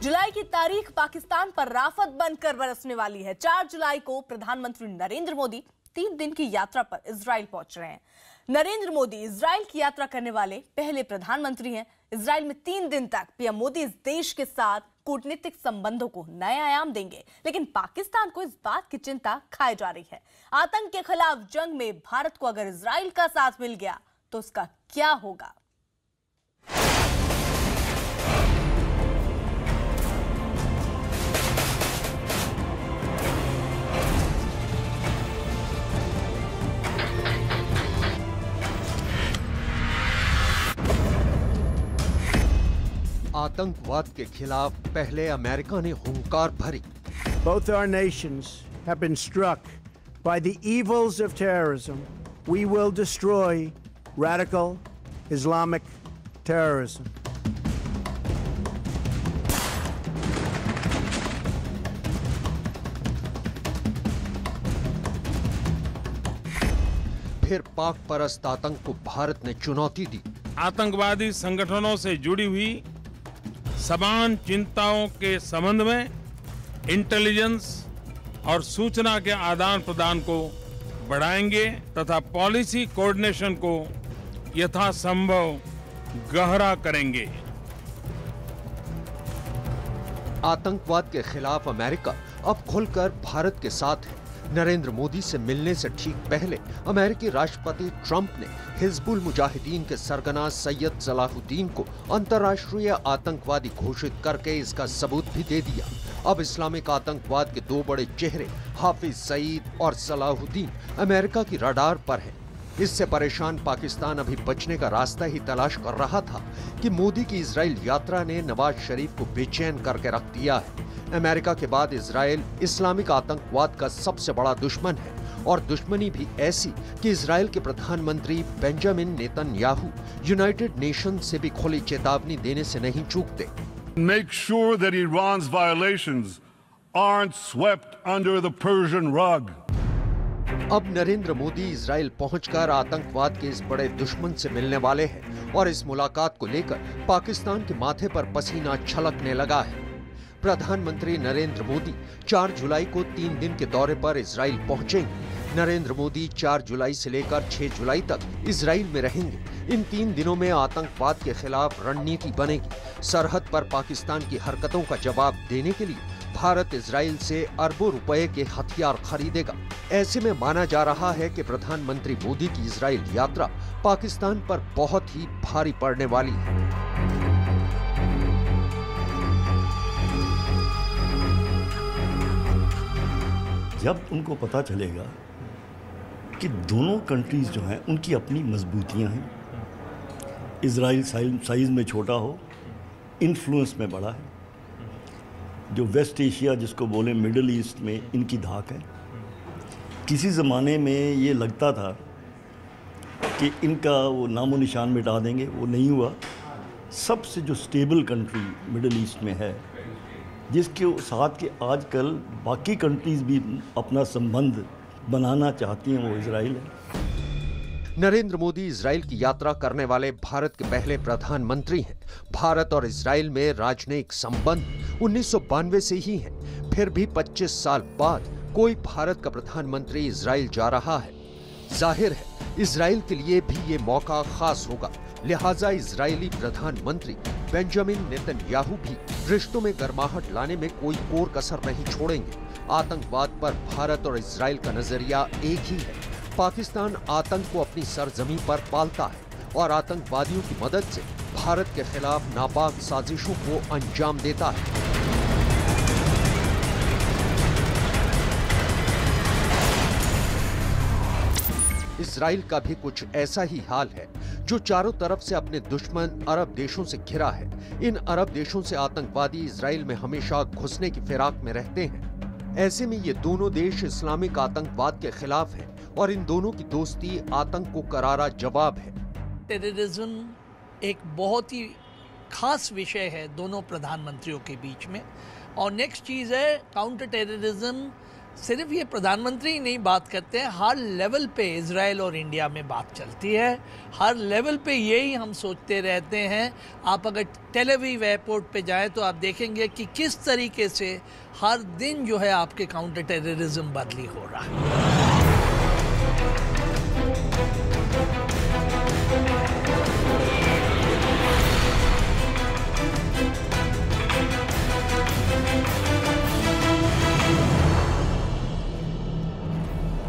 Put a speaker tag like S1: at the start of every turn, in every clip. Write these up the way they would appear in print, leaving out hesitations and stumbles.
S1: जुलाई की तारीख पाकिस्तान पर राफत बनकर बरसने वाली है। 4 जुलाई को प्रधानमंत्री नरेंद्र मोदी 3 दिन की यात्रा पर इजराइल पहुंच रहे हैं। नरेंद्र मोदी इजराइल की यात्रा करने वाले पहले प्रधानमंत्री हैं। इजराइल में 3 दिन तक पीएम मोदी इस देश के साथ कूटनीतिक संबंधों को नए आयाम देंगे, लेकिन पाकिस्तान को इस बात की चिंता खाई जा रही है। आतंक के खिलाफ जंग में भारत को अगर इजराइल का साथ मिल गया तो उसका क्या होगा।
S2: आतंकवाद के खिलाफ पहले अमेरिका ने हुंकार भरी।
S3: Both our nations have been struck by the evils of terrorism. We will destroy radical Islamic terrorism.
S2: फिर पाक परस्त आतंक को भारत ने चुनौती दी।
S4: आतंकवादी संगठनों से जुड़ी हुई समान चिंताओं के संबंध में इंटेलिजेंस और सूचना के आदान प्रदान को बढ़ाएंगे तथा पॉलिसी कोऑर्डिनेशन को यथासंभव गहरा करेंगे।
S2: आतंकवाद के खिलाफ अमेरिका अब खुलकर भारत के साथ है। नरेंद्र मोदी से मिलने से ठीक पहले अमेरिकी राष्ट्रपति ट्रंप ने हिजबुल मुजाहिदीन के सरगना सैयद सलाहुद्दीन को अंतर्राष्ट्रीय आतंकवादी घोषित करके इसका सबूत भी दे दिया। अब इस्लामिक आतंकवाद के 2 बड़े चेहरे हाफिज सईद और सलाहुद्दीन अमेरिका की रडार पर हैं। इससे परेशान पाकिस्तान अभी बचने का रास्ता ही तलाश कर रहा था कि मोदी की इजराइल यात्रा ने नवाज शरीफ को बेचैन करके रख दिया है। अमेरिका के बाद इजराइल इस्लामिक आतंकवाद का सबसे बड़ा दुश्मन है और दुश्मनी भी ऐसी कि इजराइल के प्रधानमंत्री बेंजामिन नेतन्याहू यूनाइटेड नेशन से भी खुली चेतावनी देने से नहीं चूकते।
S5: Make sure that Iran's violations aren't swept under the Persian rug.
S2: अब नरेंद्र मोदी इजराइल पहुंचकर आतंकवाद के इस बड़े दुश्मन से मिलने वाले हैं और इस मुलाकात को लेकर पाकिस्तान के माथे पर पसीना छलकने लगा है। प्रधानमंत्री नरेंद्र मोदी 4 जुलाई को 3 दिन के दौरे पर इजराइल पहुंचेंगे। नरेंद्र मोदी 4 जुलाई से लेकर 6 जुलाई तक इजराइल में रहेंगे। इन 3 दिनों में आतंकवाद के खिलाफ रणनीति बनेगी। सरहद पर पाकिस्तान की हरकतों का जवाब देने के लिए भारत इजराइल से अरबों रुपए के हथियार खरीदेगा। ऐसे में माना जा रहा है कि प्रधानमंत्री मोदी की इजराइल यात्रा पाकिस्तान पर बहुत ही भारी पड़ने वाली है।
S6: जब उनको पता चलेगा कि दोनों कंट्रीज जो हैं उनकी अपनी मजबूतियां हैं, इजराइल साइज में छोटा हो, इन्फ्लुएंस में बड़ा है, जो वेस्ट एशिया जिसको बोले मिडल ईस्ट में इनकी धाक है। किसी ज़माने में ये लगता था कि इनका वो नामो निशान मिटा देंगे, वो नहीं हुआ। सबसे जो स्टेबल कंट्री मिडल ईस्ट में है, जिसके साथ के आजकल बाकी कंट्रीज भी अपना संबंध बनाना चाहती हैं, वो इजराइल है।
S2: नरेंद्र मोदी इजराइल की यात्रा करने वाले भारत के पहले प्रधानमंत्री हैं। भारत और इजराइल में राजनयिक संबंध 1992 से ही हैं। फिर भी 25 साल बाद कोई भारत का प्रधानमंत्री इजराइल जा रहा है। जाहिर है इजराइल के लिए भी ये मौका खास होगा, लिहाजा इजरायली प्रधानमंत्री बेंजामिन नेतन्याहू भी रिश्तों में गर्माहट लाने में कोई कोर कसर नहीं छोड़ेंगे। आतंकवाद पर भारत और इजराइल का नजरिया एक ही है। पाकिस्तान आतंक को अपनी सरजमीं पर पालता है और आतंकवादियों की मदद से भारत के खिलाफ नापाक साजिशों को अंजाम देता है। इजराइल का भी कुछ ऐसा ही हाल है, जो चारों तरफ से अपने दुश्मन अरब देशों से घिरा है। इन अरब देशों से आतंकवादी इजराइल में हमेशा घुसने की फिराक में रहते हैं। ऐसे में ये दोनों देश इस्लामिक आतंकवाद के खिलाफ हैं और इन दोनों की दोस्ती आतंक को करारा जवाब है।
S7: टेररिज्म एक बहुत ही खास विषय है दोनों प्रधानमंत्रियों के बीच में। और नेक्स्ट चीज़ है काउंटर टेररिज्म सिर्फ ये प्रधानमंत्री ही नहीं बात करते हैं, हर लेवल पे इजराइल और इंडिया में बात चलती है। हर लेवल पे यही हम सोचते रहते हैं। आप अगर टेल अवीव एयरपोर्ट पे जाएं तो आप देखेंगे कि किस तरीके से हर दिन जो है आपके काउंटर टेररिज्म बदली हो रहा है।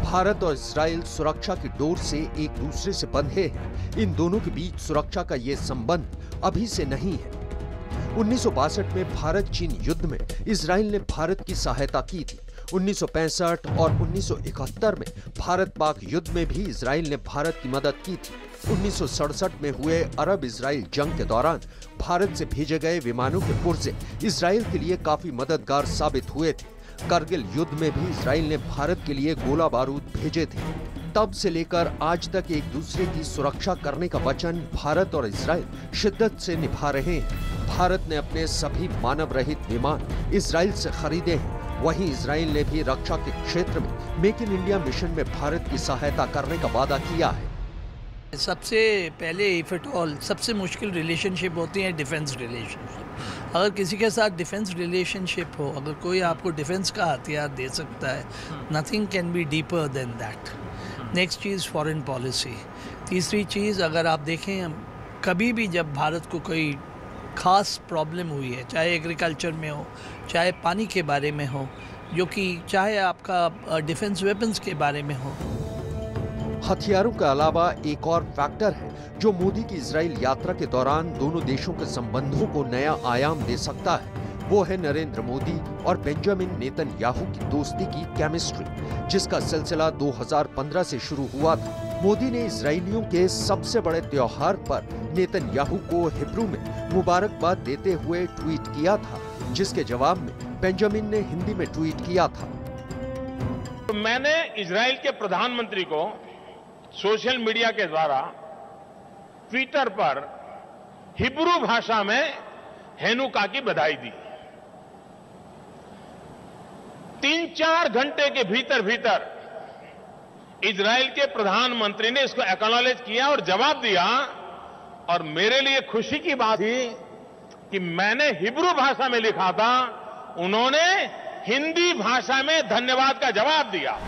S2: भारत और इजराइल सुरक्षा की डोर से एक दूसरे से बंधे हैं। इन दोनों के बीच सुरक्षा का ये संबंध अभी से नहीं है। 1962 में भारत चीन युद्ध में इजराइल ने भारत की सहायता की थी। 1965 और 1971 में भारत पाक युद्ध में भी इजराइल ने भारत की मदद की थी। 1967 में हुए अरब इजराइल जंग के दौरान भारत से भेजे गए विमानों के पुर्जे इजराइल के लिए काफी मददगार साबित हुए थे। करगिल युद्ध में भी इजराइल ने भारत के लिए गोला बारूद भेजे थे। तब से लेकर आज तक एक दूसरे की सुरक्षा करने का वचन भारत और इजराइल शिद्दत से निभा रहे हैं। भारत ने अपने सभी मानव रहित विमान इजराइल से खरीदे हैं। वहीं इजराइल ने भी रक्षा के क्षेत्र में मेक इन इंडिया मिशन में भारत की सहायता करने का वादा किया है।
S7: सबसे पहले इफ एट ऑल सबसे मुश्किल रिलेशनशिप होती है डिफेंस रिलेशनशिप। अगर किसी के साथ डिफेंस रिलेशनशिप हो, अगर कोई आपको डिफेंस का हथियार दे सकता है, nothing can be deeper than that. Next cheese foreign policy. तीसरी चीज़, अगर आप देखें कभी भी जब भारत को कोई ख़ास प्रॉब्लम हुई है, चाहे एग्रीकल्चर में हो, चाहे पानी के बारे में हो, जो कि चाहे आपका डिफेंस वेपन्स के बारे में हो।
S2: हथियारों के अलावा एक और फैक्टर है जो मोदी की इजराइल यात्रा के दौरान दोनों देशों के संबंधों को नया आयाम दे सकता है। वो है नरेंद्र मोदी और बेंजामिन नेतन्याहू की दोस्ती की केमिस्ट्री, जिसका सिलसिला 2015 से शुरू हुआ था। मोदी ने इजरायलियों के सबसे बड़े त्योहार पर नेतन्याहू को हिब्रू में मुबारकबाद देते हुए ट्वीट किया था, जिसके जवाब में बेंजामिन ने हिंदी में ट्वीट किया था।
S4: तो मैंने इजराइल के प्रधानमंत्री को सोशल मीडिया के द्वारा ट्विटर पर हिब्रू भाषा में हेनुका की बधाई दी। 3-4 घंटे के भीतर भीतर इजराइल के प्रधानमंत्री ने इसको एक्नॉलेज किया और जवाब दिया। और मेरे लिए खुशी की बात थी कि मैंने हिब्रू भाषा में लिखा था, उन्होंने हिंदी भाषा में धन्यवाद का जवाब दिया।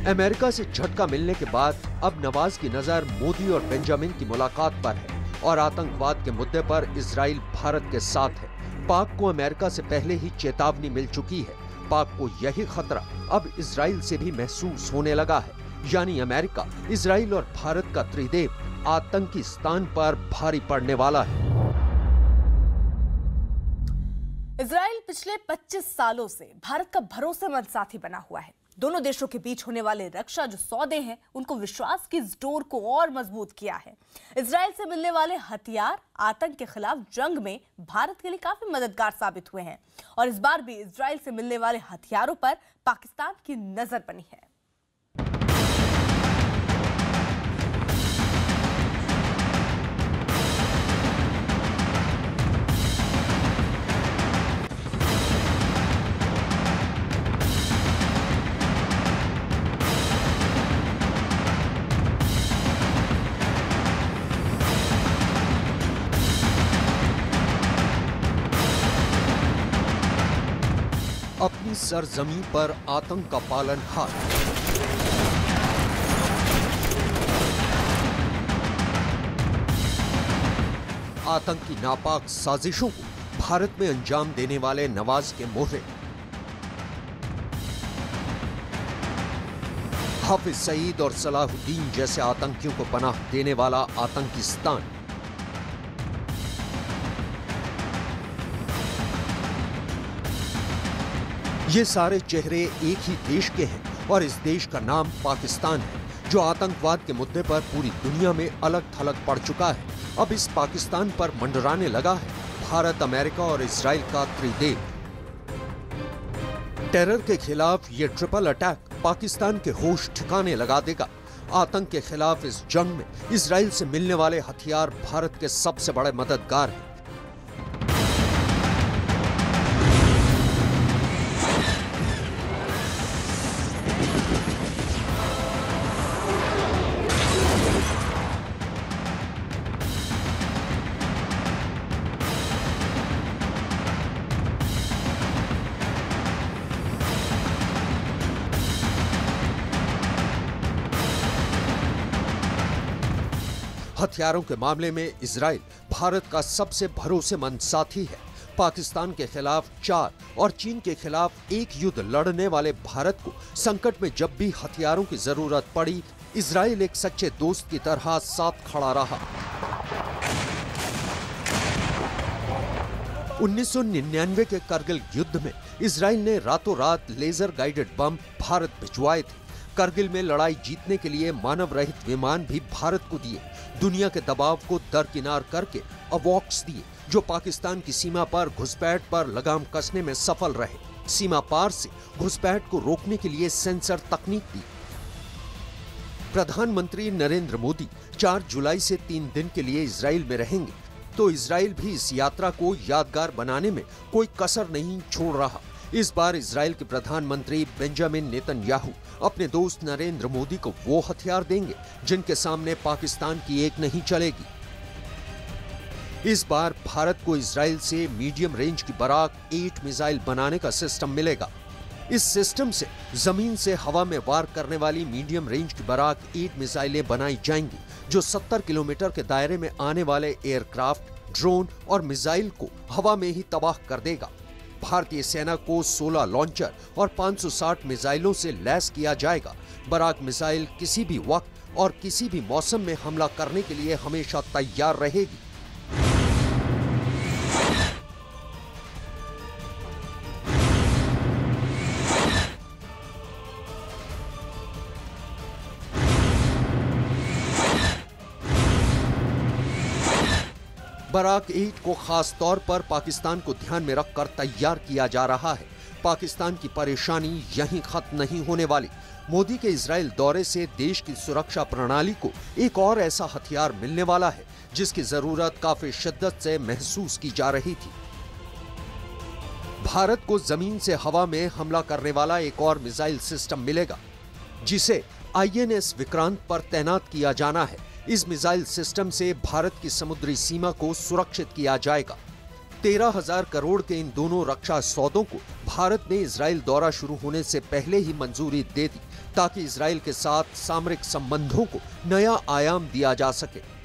S2: अमेरिका से झटका मिलने के बाद अब नवाज की नजर मोदी और बेंजामिन की मुलाकात पर है और आतंकवाद के मुद्दे पर इजराइल भारत के साथ है। पाक को अमेरिका से पहले ही चेतावनी मिल चुकी है। पाक को यही खतरा अब इजराइल से भी महसूस होने लगा है, यानी अमेरिका, इजराइल और भारत का त्रिदेव आतंकी स्थान पर भारी पड़ने वाला है।
S1: इजराइल पिछले 25 सालों से भारत का भरोसेमंद साथी बना हुआ है। दोनों देशों के बीच होने वाले रक्षा जो सौदे हैं, उनको विश्वास की इस डोर को और मजबूत किया है। इजराइल से मिलने वाले हथियार आतंक के खिलाफ जंग में भारत के लिए काफी मददगार साबित हुए हैं और इस बार भी इजराइल से मिलने वाले हथियारों पर पाकिस्तान की नजर बनी है।
S2: अपनी सरजमीं पर आतंक का पालनहार। आतंक की नापाक साजिशों को भारत में अंजाम देने वाले नवाज के मोहरे। हाफिज सईद और सलाहुद्दीन जैसे आतंकियों को पनाह देने वाला आतंकिस्तान। ये सारे चेहरे एक ही देश के हैं और इस देश का नाम पाकिस्तान है, जो आतंकवाद के मुद्दे पर पूरी दुनिया में अलग थलग पड़ चुका है। अब इस पाकिस्तान पर मंडराने लगा है भारत, अमेरिका और इजराइल का त्रिदेव। टेरर के खिलाफ ये ट्रिपल अटैक पाकिस्तान के होश ठिकाने लगा देगा। आतंक के खिलाफ इस जंग में इजराइल से मिलने वाले हथियार भारत के सबसे बड़े मददगार हैं। हथियारों के मामले में इजराइल भारत का सबसे भरोसेमंद साथी है। पाकिस्तान के खिलाफ 4 और चीन के खिलाफ 1 युद्ध लड़ने वाले भारत को संकट में जब भी हथियारों की जरूरत पड़ी, इजराइल एक सच्चे दोस्त की तरह साथ खड़ा रहा। 1999 के करगिल युद्ध में इजराइल ने रातों रात लेजर गाइडेड बम भारत भिजवाए थे। करगिल में लड़ाई जीतने के लिए मानव रहित विमान भी भारत को दिए। दुनिया के दबाव को दरकिनार करके अवॉक्स दिए, जो पाकिस्तान की सीमा पर घुसपैठ पर लगाम कसने में सफल रहे। सीमा पार से घुसपैठ को रोकने के लिए सेंसर तकनीक दी। प्रधानमंत्री नरेंद्र मोदी 4 जुलाई से 3 दिन के लिए इजराइल में रहेंगे, तो इजराइल भी इस यात्रा को यादगार बनाने में कोई कसर नहीं छोड़ रहा। इस बार इजराइल के प्रधानमंत्री बेंजामिन नेतन्याहू अपने दोस्त नरेंद्र मोदी को वो हथियार देंगे जिनके सामने पाकिस्तान की एक नहीं चलेगी। इस बार भारत को इजराइल से मीडियम रेंज की बराक 8 मिसाइल बनाने का सिस्टम मिलेगा। इस सिस्टम से जमीन से हवा में वार करने वाली मीडियम रेंज की बराक 8 मिसाइलें बनाई जाएंगी, जो 70 किलोमीटर के दायरे में आने वाले एयरक्राफ्ट, ड्रोन और मिसाइल को हवा में ही तबाह कर देगा। भारतीय सेना को 16 लॉन्चर और 560 मिसाइलों से लैस किया जाएगा। बराक मिसाइल किसी भी वक्त और किसी भी मौसम में हमला करने के लिए हमेशा तैयार रहेगी। बराक 8 को खास तौर पर पाकिस्तान को ध्यान में रखकर तैयार किया जा रहा है। पाकिस्तान की परेशानी यहीं खत्म नहीं होने वाली। मोदी के इजराइल दौरे से देश की सुरक्षा प्रणाली को एक और ऐसा हथियार मिलने वाला है जिसकी जरूरत काफी शिद्दत से महसूस की जा रही थी। भारत को जमीन से हवा में हमला करने वाला एक और मिसाइल सिस्टम मिलेगा, जिसे INS विक्रांत पर तैनात किया जाना है। इस मिसाइल सिस्टम से भारत की समुद्री सीमा को सुरक्षित किया जाएगा। 13,000 करोड़ के इन दोनों रक्षा सौदों को भारत ने इजराइल दौरा शुरू होने से पहले ही मंजूरी दे दी, ताकि इजराइल के साथ सामरिक संबंधों को नया आयाम दिया जा सके।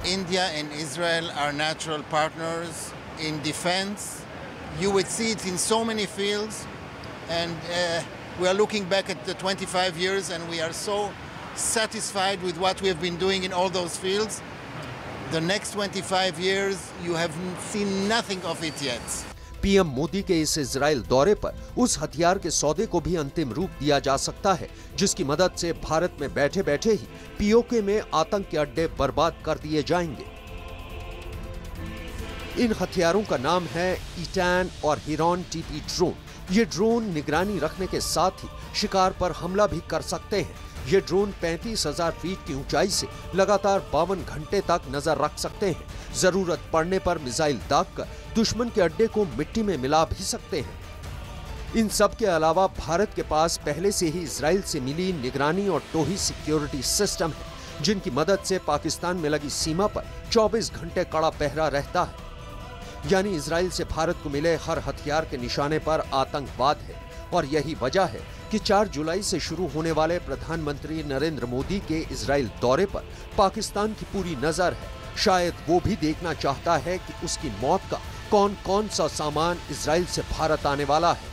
S8: India and Israel are natural partners in defense. You would see it in so many fields, and we are looking back at the 25 years and we are so satisfied with what we have been doing in all those fields. The next 25 years, you have seen nothing of it yet.
S2: PM Modi के इस Israel दौरे पर उस हथियार के सौदे को भी अंतिम रूप दिया जा सकता है, जिसकी मदद से भारत में बैठे बैठे ही POK में आतंक के अड्डे बर्बाद कर दिए जाएंगे। इन हथियारों का नाम है ईटैन और हिरॉन TP ड्रोन। ये ड्रोन निगरानी रखने के साथ ही शिकार पर हमला भी कर सकते हैं। ये ड्रोन 35,000 फीट की ऊंचाई से लगातार 52 घंटे तक नजर रख सकते हैं। जरूरत पड़ने पर मिसाइल दागकर दुश्मन के अड्डे को मिट्टी में मिला भी सकते हैं। इन सब के अलावा भारत के पास पहले से ही इजराइल से मिली निगरानी और टोही सिक्योरिटी सिस्टम है, जिनकी मदद से पाकिस्तान में लगी सीमा पर 24 घंटे कड़ा पहरा रहता है। यानी इजराइल से भारत को मिले हर हथियार के निशाने पर आतंकवाद है। और यही वजह है कि 4 जुलाई से शुरू होने वाले प्रधानमंत्री नरेंद्र मोदी के इजराइल दौरे पर पाकिस्तान की पूरी नजर है। शायद वो भी देखना चाहता है कि उसकी मौत का कौन कौन सा सामान इजराइल से भारत आने वाला है।